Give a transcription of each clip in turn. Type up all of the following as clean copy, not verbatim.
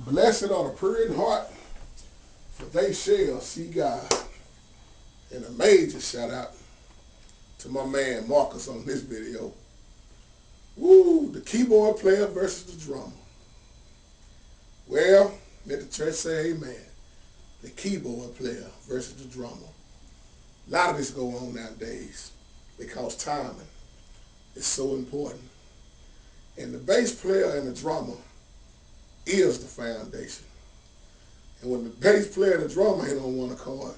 Blessed are the pure in heart, for they shall see God. And a major shout out to my man Marcus on this video. Woo, the keyboard player versus the drummer. Well, let the church say amen. The keyboard player versus the drummer. A lot of this go on nowadays because timing is so important. And the bass player and the drummer is the foundation. And when the bass player and the drummer ain't on one accord,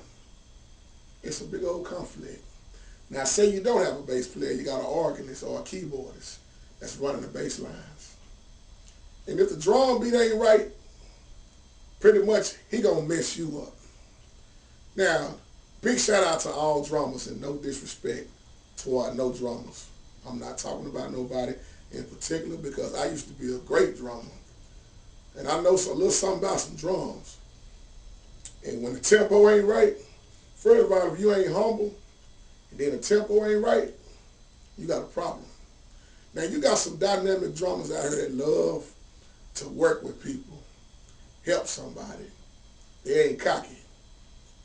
it's a big old conflict. Now say you don't have a bass player, you got an organist or a keyboardist that's running the bass lines. And if the drum beat ain't right, pretty much he gonna mess you up. Now, big shout out to all drummers and no disrespect toward no drummers. I'm not talking about nobody in particular because I used to be a great drummer. And I know a little something about some drums. And when the tempo ain't right, first of all, if you ain't humble, and then the tempo ain't right, you got a problem. Now you got some dynamic drummers out here that love to work with people, help somebody. They ain't cocky.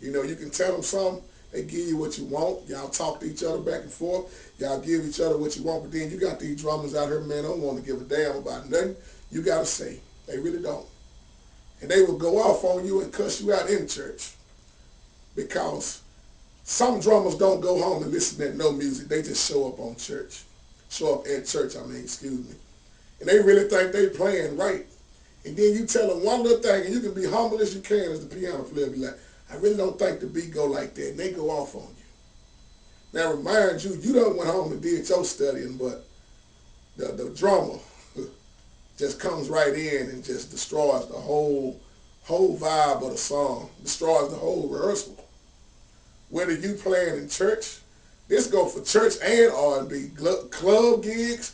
You know, you can tell them something, they give you what you want. Y'all talk to each other back and forth. Y'all give each other what you want, but then you got these drummers out here, man, don't want to give a damn about nothing you got to say. They really don't. And they will go off on you and cuss you out in church because some drummers don't go home and listen to no music. They just show up on church. Show up at church, excuse me. And they really think they playing right. And then you tell them one little thing, and you can be humble as you can as the piano player. Be like, I really don't think the beat go like that. And they go off on you. Now remind you, you done went home and did your studying, but the drummer just comes right in and just destroys the whole vibe of the song. Destroys the whole rehearsal. Whether you playing in church, this go for church and R&B, club gigs.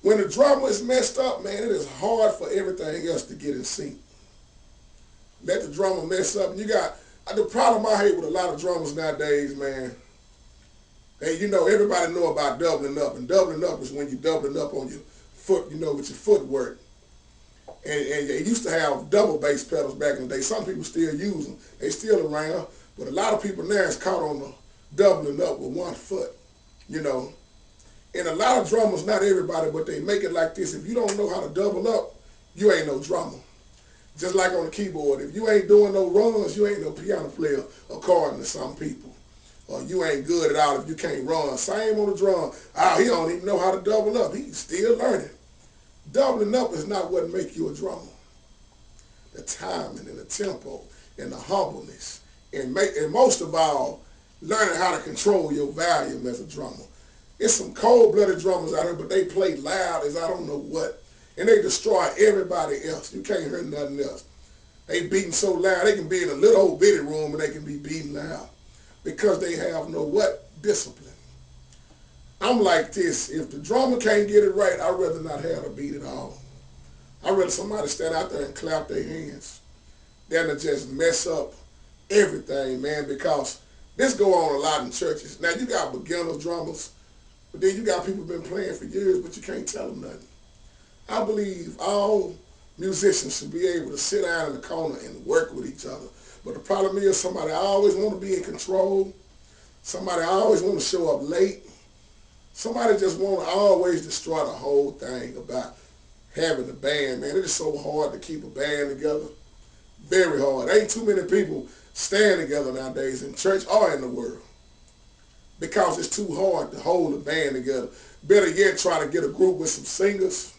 When the drummer is messed up, man, it is hard for everything else to get in sync. Let the drummer mess up. And you got, the problem I hate with a lot of drummers nowadays, man, you know, everybody know about doubling up. And doubling up is when you're doubling up on your foot, you know, with your footwork. And they used to have double bass pedals back in the day. Some people still use them. They still around. But a lot of people now is caught on the doubling up with one foot, you know. And a lot of drummers, not everybody, but they make it like this. If you don't know how to double up, you ain't no drummer. Just like on the keyboard. If you ain't doing no runs, you ain't no piano player, according to some people. Or you ain't good at all if you can't run. Same on the drum. Oh, he don't even know how to double up. He's still learning. Doubling up is not what make you a drummer. The timing and the tempo and the humbleness. And most of all, learning how to control your volume as a drummer. It's some cold-blooded drummers out here, but they play loud as I don't know what. And they destroy everybody else. You can't hear nothing else. They beating so loud, they can be in a little old bitty room and they can be beating loud. Because they have no what? Discipline. I'm like this. If the drummer can't get it right, I'd rather not have a beat at all. I'd rather somebody stand out there and clap their hands than to just mess up everything, man, because this go on a lot in churches. Now, you got beginner drummers, but then you got people been playing for years, but you can't tell them nothing. I believe all musicians should be able to sit down in the corner and work with each other. But the problem is somebody always want to be in control. Somebody always want to show up late. Somebody just want to always destroy the whole thing about having a band, man. It is so hard to keep a band together. Very hard. Ain't too many people stand together nowadays in church or in the world because it's too hard to hold a band together. Better yet, try to get a group with some singers.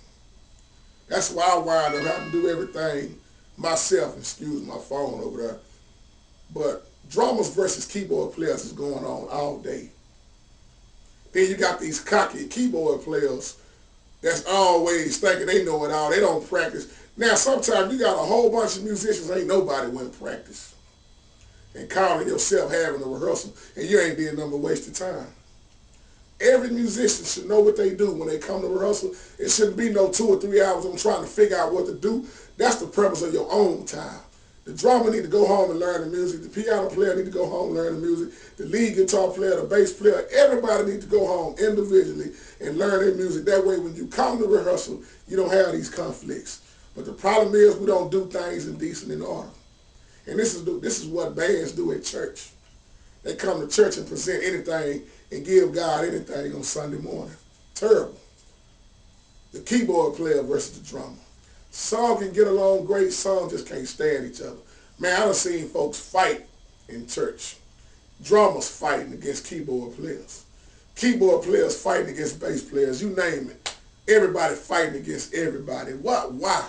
That's why I wind up having to do everything myself. Excuse my phone over there. But drummers versus keyboard players is going on all day. Then you got these cocky keyboard players that's always thinking they know it all. They don't practice. Now, sometimes you got a whole bunch of musicians, ain't nobody went practice. And calling yourself having a rehearsal, and you ain't did nothing but wasted time. Every musician should know what they do when they come to rehearsal. It shouldn't be no 2 or 3 hours on trying to figure out what to do. That's the purpose of your own time. The drummer need to go home and learn the music. The piano player need to go home and learn the music. The lead guitar player, the bass player, everybody need to go home individually and learn their music. That way when you come to rehearsal, you don't have these conflicts. But the problem is we don't do things in decent and order. And this is what bands do at church. They come to church and present anything and give God anything on Sunday morning. Terrible. The keyboard player versus the drummer. Some can get along great, some just can't stand each other. Man, I done seen folks fight in church. Drummers fighting against keyboard players. Keyboard players fighting against bass players, you name it. Everybody fighting against everybody. What? Why?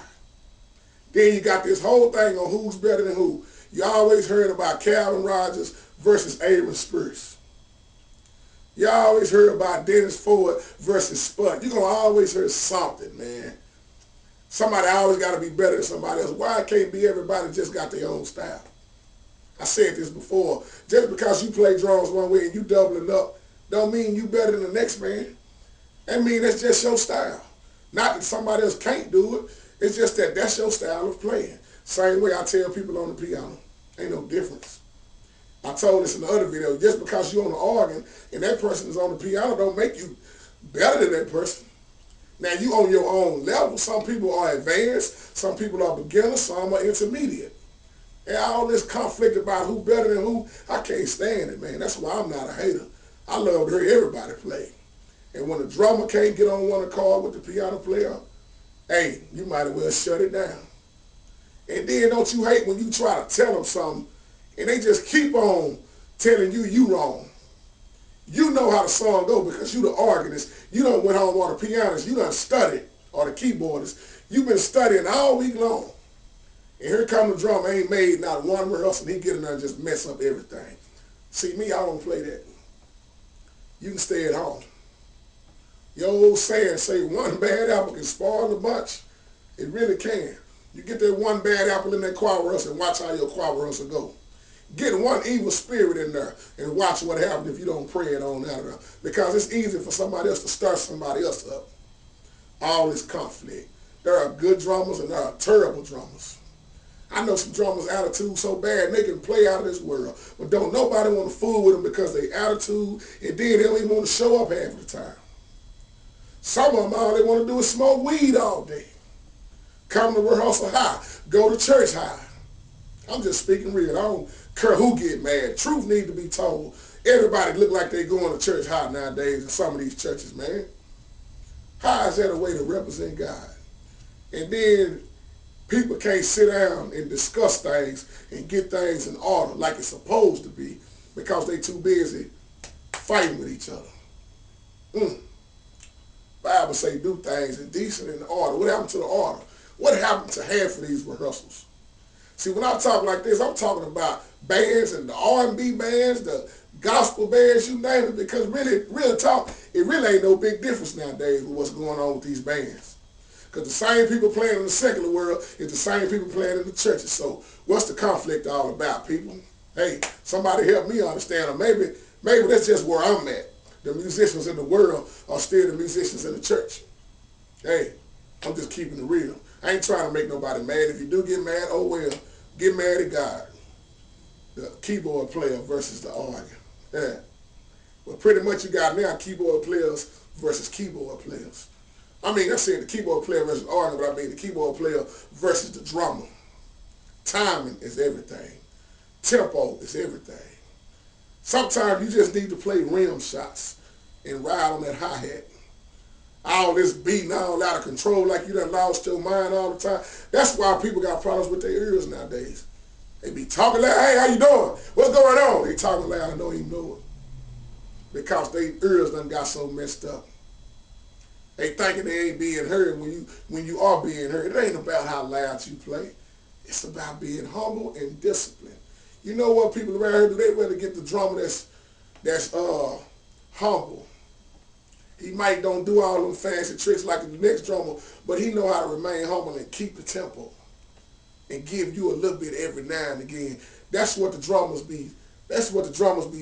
Then you got this whole thing on who's better than who. You always heard about Calvin Rogers versus Aaron Spurs. You always heard about Dennis Ford versus Spud. You're going to always hear something, man. Somebody always got to be better than somebody else. Why can't be everybody just got their own style? I said this before. Just because you play drums one way and you doubling up, don't mean you better than the next man. That mean that's just your style. Not that somebody else can't do it. It's just that that's your style of playing. Same way I tell people on the piano. Ain't no difference. I told this in the other video. Just because you're on the organ and that person is on the piano don't make you better than that person. Now, you on your own level. Some people are advanced. Some people are beginners. Some are intermediate. And all this conflict about who better than who, I can't stand it, man. That's why I'm not a hater. I love to hear everybody play. And when the drummer can't get on one accord with the piano player, hey, you might as well shut it down. And then don't you hate when you try to tell them something and they just keep on telling you wrong. You know how the song go because you the organist. You done went home on the pianist. You done studied, or the keyboardist. You've been studying all week long. And here come the drummer, ain't made not one rehearsal, and he get in there and just mess up everything. See, me, I don't play that. You can stay at home. Your old saying say one bad apple can spoil the bunch. It really can. You get that one bad apple in that choir rehearsal and watch how your choir rehearsal go. Get one evil spirit in there and watch what happens if you don't pray it on out of there. Because it's easy for somebody else to stir somebody else up. All this conflict. There are good drummers and there are terrible drummers. I know some drummers' attitude so bad they can play out of this world. But don't nobody want to fool with them because they attitude, and then they don't even want to show up half the time. Some of them, all they want to do is smoke weed all day. Come to rehearsal high. Go to church high. I'm just speaking real. I don't care who get mad. Truth needs to be told. Everybody look like they going to church high nowadays in some of these churches, man. How is that a way to represent God? And then people can't sit down and discuss things and get things in order like it's supposed to be because they too busy fighting with each other. Bible say do things in decent and in order. What happened to the order? What happened to half of these rehearsals? See, when I talk like this, I'm talking about bands and the R&B bands, the gospel bands, you name it, because really, real talk, it really ain't no big difference nowadays with what's going on with these bands. Because the same people playing in the secular world is the same people playing in the churches. So what's the conflict all about, people? Hey, somebody help me understand, or maybe that's just where I'm at. The musicians in the world are still the musicians in the church. Hey, I'm just keeping it real. I ain't trying to make nobody mad. If you do get mad, oh well, get mad at God. The keyboard player versus the organ. Yeah. Well, pretty much you got now keyboard players versus keyboard players. I mean, I said the keyboard player versus organ, but I mean the keyboard player versus the drummer. Timing is everything. Tempo is everything. Sometimes you just need to play rim shots and ride on that hi-hat. All this beating all out of control like you done lost your mind all the time. That's why people got problems with their ears nowadays. They be talking loud, hey, how you doing? What's going on? They talking loud and don't even know it. Because their ears done got so messed up. They thinking they ain't being heard when you are being heard. It ain't about how loud you play. It's about being humble and disciplined. You know what people around here do? They rather get the drummer that's humble. He might don't do all them fancy tricks like the next drummer, but he know how to remain humble and keep the tempo and give you a little bit every now and again. That's what the drummers be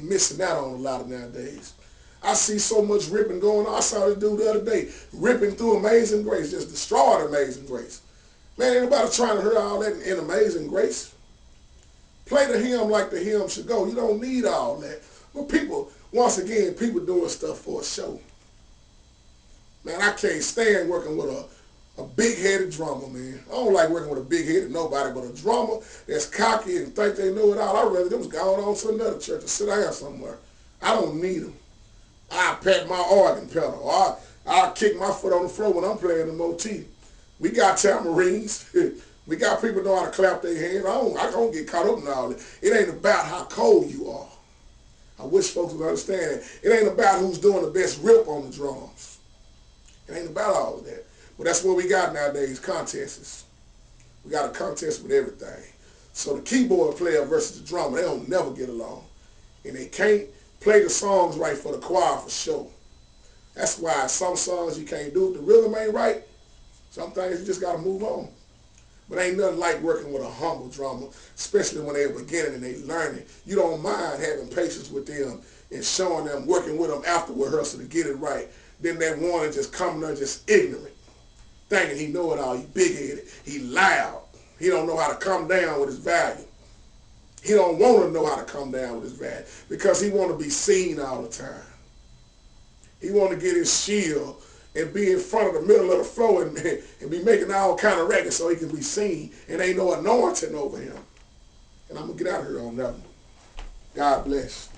missing out on a lot of nowadays. I see so much ripping going on. I saw this dude the other day ripping through Amazing Grace, just destroyed Amazing Grace. Man, ain't nobody trying to hear all that in Amazing Grace. Play the hymn like the hymn should go. You don't need all that. But people, once again, people doing stuff for a show. Man, I can't stand working with A big-headed drummer, man. I don't like working with a big-headed nobody, but a drummer that's cocky and think they know it all. I'd rather them go on to another church or sit down somewhere. I don't need them. I pat my organ pedal. I kick my foot on the floor when I'm playing the motif. We got tamarines. We got people know how to clap their hands. I don't get caught up in all that. It ain't about how cold you are. I wish folks would understand that. It ain't about who's doing the best rip on the drums. It ain't about all of that. But that's what we got nowadays, contests. We got a contest with everything. So the keyboard player versus the drummer, they don't never get along. And they can't play the songs right for the choir for sure. That's why some songs you can't do. If the rhythm ain't right, some things you just got to move on. But ain't nothing like working with a humble drummer, especially when they're beginning and they learning. You don't mind having patience with them and showing them, working with them after rehearsal to get it right. Then that one is just coming there just ignorant, thinking he know it all. He big-headed. He loud. He don't know how to come down with his value. He don't want to know how to come down with his value because he want to be seen all the time. He want to get his shield and be in front of the middle of the floor and be making all kind of records so he can be seen and ain't no anointing over him. And I'm going to get out of here on that one. God bless.